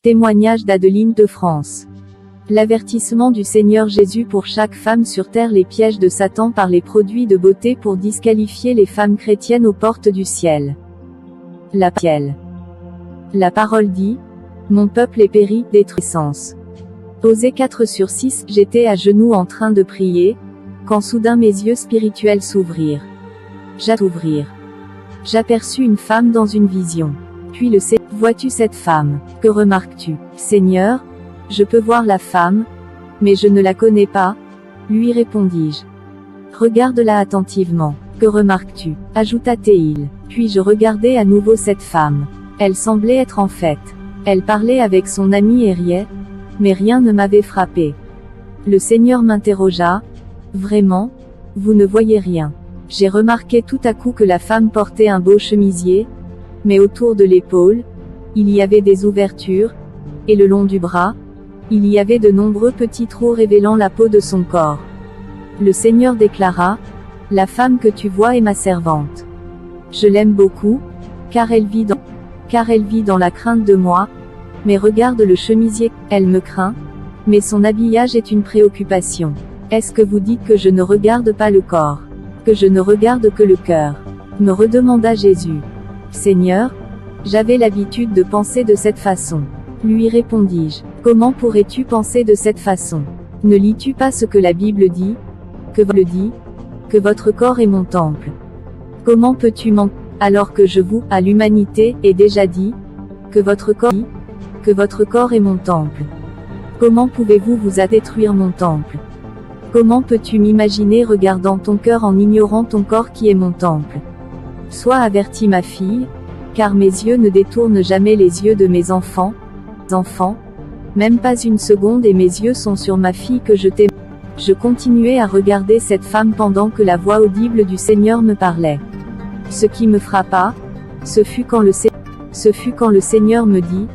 Témoignage d'Adeline de France. L'avertissement du Seigneur Jésus pour chaque femme sur terre, les pièges de Satan par les produits de beauté pour disqualifier les femmes chrétiennes aux portes du ciel. La parole dit, mon peuple est péri, détruisance. Osée 4/6, j'étais à genoux en train de prier, quand soudain mes yeux spirituels s'ouvrirent. J'aperçus une femme dans une vision. Puis le Seigneur, vois-tu cette femme? Que remarques-tu? Seigneur, je peux voir la femme, mais je ne la connais pas, lui répondis-je. Regarde-la attentivement. Que remarques-tu? Ajouta-t-il. Puis je regardai à nouveau cette femme. Elle semblait être en fête. Elle parlait avec son ami et riait, mais rien ne m'avait frappé. Le Seigneur m'interrogea. Vraiment? Vous ne voyez rien. J'ai remarqué tout à coup que la femme portait un beau chemisier, mais autour de l'épaule, il y avait des ouvertures, et le long du bras, il y avait de nombreux petits trous révélant la peau de son corps. Le Seigneur déclara, la femme que tu vois est ma servante. Je l'aime beaucoup, car elle vit dans la crainte de moi, mais regarde le chemisier, elle me craint, mais son habillage est une préoccupation. Est-ce que vous dites que je ne regarde pas le corps? Que je ne regarde que le cœur? Me redemanda Jésus. Seigneur, j'avais l'habitude de penser de cette façon. Lui répondis-je. Comment pourrais-tu penser de cette façon? Ne lis-tu pas ce que la Bible dit? Que votre corps est mon temple. Comment peux-tu mentir, alors que je vous, à l'humanité, ai déjà dit, que votre corps est mon temple? Comment pouvez-vous vous détruire mon temple? Comment peux-tu m'imaginer regardant ton cœur en ignorant ton corps qui est mon temple? Sois avertie ma fille, car mes yeux ne détournent jamais les yeux de mes enfants, même pas une seconde, et mes yeux sont sur ma fille que je t'aime. Je continuais à regarder cette femme pendant que la voix audible du Seigneur me parlait. Ce qui me frappa, ce fut quand le Seigneur me dit,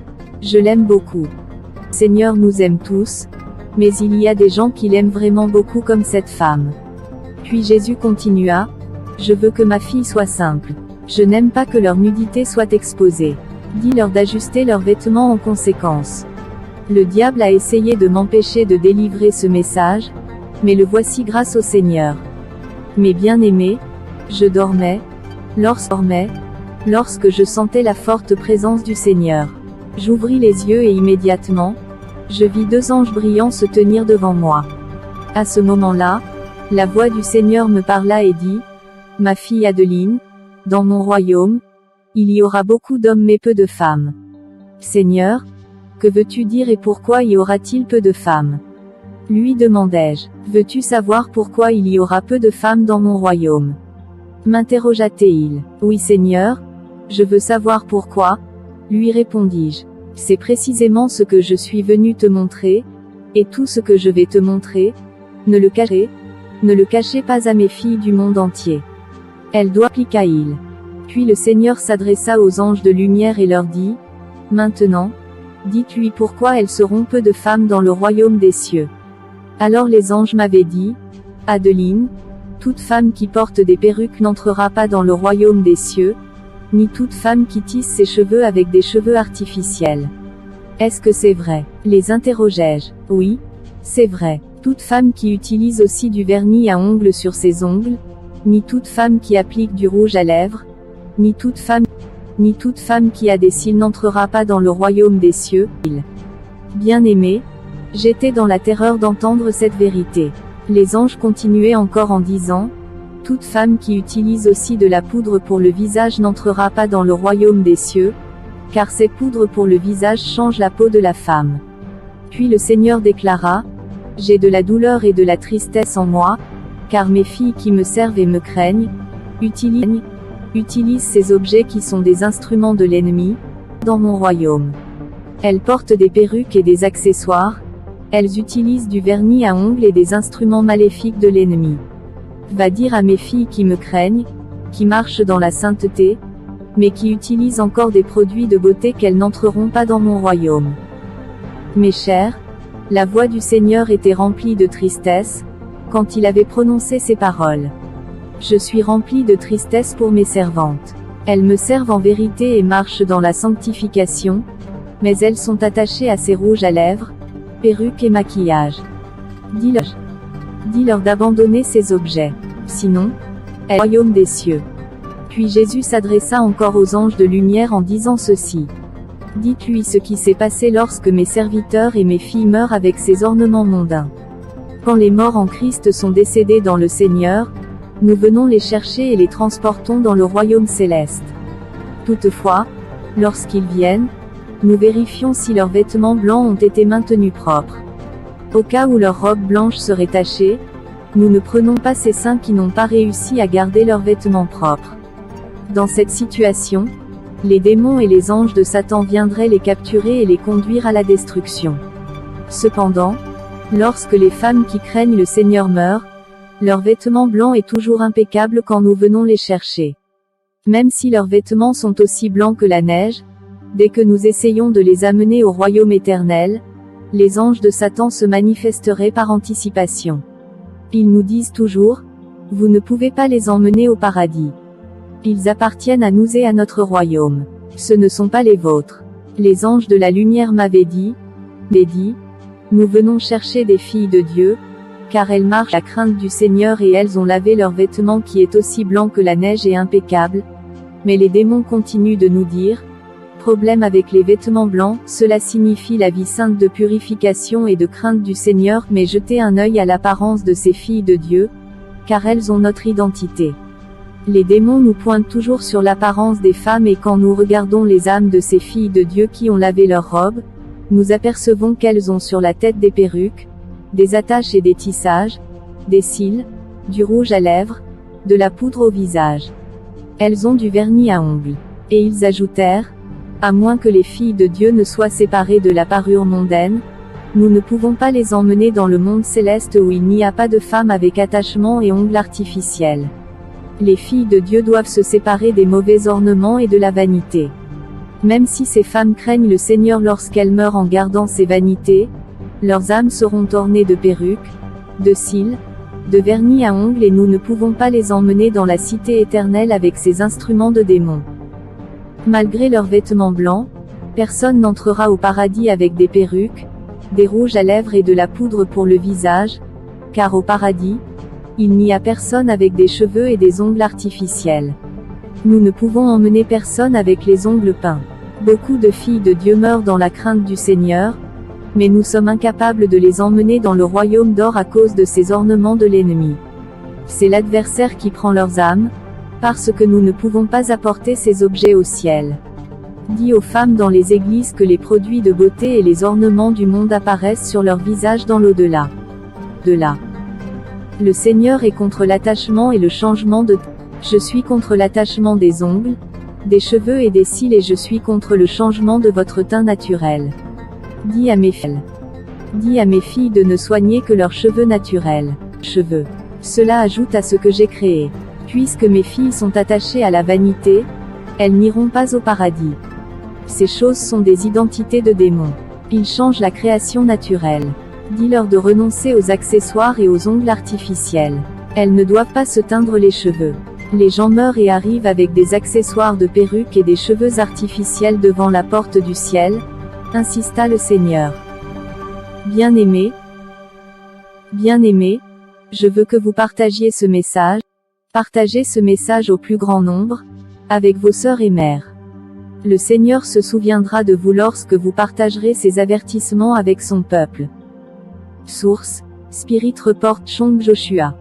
je l'aime beaucoup. Le Seigneur nous aime tous, mais il y a des gens qui l'aiment vraiment beaucoup comme cette femme. Puis Jésus continua, je veux que ma fille soit simple. Je n'aime pas que leur nudité soit exposée. Dis-leur d'ajuster leurs vêtements en conséquence. Le diable a essayé de m'empêcher de délivrer ce message, mais le voici grâce au Seigneur. Mes bien-aimés, je dormais, lorsque je sentais la forte présence du Seigneur. J'ouvris les yeux et immédiatement, je vis deux anges brillants se tenir devant moi. À ce moment-là, la voix du Seigneur me parla et dit, ma fille Adeline, dans mon royaume, il y aura beaucoup d'hommes mais peu de femmes. Seigneur, que veux-tu dire et pourquoi y aura-t-il peu de femmes? Lui demandai-je. Veux-tu savoir pourquoi il y aura peu de femmes dans mon royaume? M'interrogea-t-il. Oui Seigneur, je veux savoir pourquoi, lui répondis-je. C'est précisément ce que je suis venu te montrer, et tout ce que je vais te montrer, ne le cachez pas à mes filles du monde entier. Elle doit, appliqua-il. Puis le Seigneur s'adressa aux anges de lumière et leur dit, maintenant, dites-lui pourquoi elles seront peu de femmes dans le royaume des cieux. Alors les anges m'avaient dit, Adeline, toute femme qui porte des perruques n'entrera pas dans le royaume des cieux, ni toute femme qui tisse ses cheveux avec des cheveux artificiels. Est-ce que c'est vrai? Les interrogeai-je. Oui, c'est vrai. Toute femme qui utilise aussi du vernis à ongles sur ses ongles, ni toute femme qui applique du rouge à lèvres, ni toute femme qui a des cils n'entrera pas dans le royaume des cieux. Bien-aimé, j'étais dans la terreur d'entendre cette vérité. Les anges continuaient encore en disant, toute femme qui utilise aussi de la poudre pour le visage n'entrera pas dans le royaume des cieux, car ces poudres pour le visage changent la peau de la femme. Puis le Seigneur déclara, j'ai de la douleur et de la tristesse en moi, car mes filles qui me servent et me craignent, utilisent ces objets qui sont des instruments de l'ennemi, dans mon royaume. Elles portent des perruques et des accessoires, elles utilisent du vernis à ongles et des instruments maléfiques de l'ennemi. Va dire à mes filles qui me craignent, qui marchent dans la sainteté, mais qui utilisent encore des produits de beauté qu'elles n'entreront pas dans mon royaume. Mes chers, la voix du Seigneur était remplie de tristesse, quand il avait prononcé ces paroles. Je suis rempli de tristesse pour mes servantes. Elles me servent en vérité et marchent dans la sanctification, Mais elles sont attachées à ses rouges à lèvres, perruques et maquillage. Dis-leur d'abandonner ces objets. Sinon, elles au royaume des cieux. Puis Jésus s'adressa encore aux anges de lumière en disant ceci. Dites-lui ce qui s'est passé lorsque mes serviteurs et mes filles meurent avec ces ornements mondains. Quand les morts en Christ sont décédés dans le Seigneur, nous venons les chercher et les transportons dans le royaume céleste. Toutefois, lorsqu'ils viennent, nous vérifions si leurs vêtements blancs ont été maintenus propres. Au cas où leur robe blanche serait tachée, nous ne prenons pas ces saints qui n'ont pas réussi à garder leurs vêtements propres. Dans cette situation, les démons et les anges de Satan viendraient les capturer et les conduire à la destruction. Cependant, lorsque les femmes qui craignent le Seigneur meurent, leur vêtement blanc est toujours impeccable quand nous venons les chercher. Même si leurs vêtements sont aussi blancs que la neige, dès que nous essayons de les amener au royaume éternel, les anges de Satan se manifesteraient par anticipation. Ils nous disent toujours, vous ne pouvez pas les emmener au paradis. Ils appartiennent à nous et à notre royaume. Ce ne sont pas les vôtres. Les anges de la lumière m'avaient dit, nous venons chercher des filles de Dieu, car elles marchent à la crainte du Seigneur et elles ont lavé leur vêtement qui est aussi blanc que la neige et impeccable. Mais les démons continuent de nous dire, problème avec les vêtements blancs, cela signifie la vie sainte de purification et de crainte du Seigneur, mais jetez un œil à l'apparence de ces filles de Dieu, car elles ont notre identité. Les démons nous pointent toujours sur l'apparence des femmes et quand nous regardons les âmes de ces filles de Dieu qui ont lavé leurs robes, nous apercevons qu'elles ont sur la tête des perruques, des attaches et des tissages, des cils, du rouge à lèvres, de la poudre au visage. Elles ont du vernis à ongles. Et ils ajoutèrent, à moins que les filles de Dieu ne soient séparées de la parure mondaine, nous ne pouvons pas les emmener dans le monde céleste où il n'y a pas de femmes avec attachement et ongles artificiels. Les filles de Dieu doivent se séparer des mauvais ornements et de la vanité. Même si ces femmes craignent le Seigneur lorsqu'elles meurent en gardant ces vanités, leurs âmes seront ornées de perruques, de cils, de vernis à ongles et nous ne pouvons pas les emmener dans la cité éternelle avec ces instruments de démons. Malgré leurs vêtements blancs, personne n'entrera au paradis avec des perruques, des rouges à lèvres et de la poudre pour le visage, car au paradis, il n'y a personne avec des cheveux et des ongles artificiels. Nous ne pouvons emmener personne avec les ongles peints. Beaucoup de filles de Dieu meurent dans la crainte du Seigneur, mais nous sommes incapables de les emmener dans le royaume d'or à cause de ces ornements de l'ennemi. C'est l'adversaire qui prend leurs âmes, parce que nous ne pouvons pas apporter ces objets au ciel. Dis aux femmes dans les églises que les produits de beauté et les ornements du monde apparaissent sur leur visage dans l'au-delà. Le Seigneur est contre l'attachement et le changement de teint. Je suis contre l'attachement des ongles, des cheveux et des cils et je suis contre le changement de votre teint naturel. Dis à mes filles de ne soigner que leurs cheveux naturels. Cela ajoute à ce que j'ai créé. Puisque mes filles sont attachées à la vanité, elles n'iront pas au paradis. Ces choses sont des identités de démons. Ils changent la création naturelle. Dis-leur de renoncer aux accessoires et aux ongles artificiels. Elles ne doivent pas se teindre les cheveux. Les gens meurent et arrivent avec des accessoires de perruques et des cheveux artificiels devant la porte du ciel, insista le Seigneur. Bien-aimés, je veux que vous partagiez ce message. Partagez ce message au plus grand nombre, avec vos sœurs et mères. Le Seigneur se souviendra de vous lorsque vous partagerez ces avertissements avec son peuple. Source: Spirit Report Chong Joshua.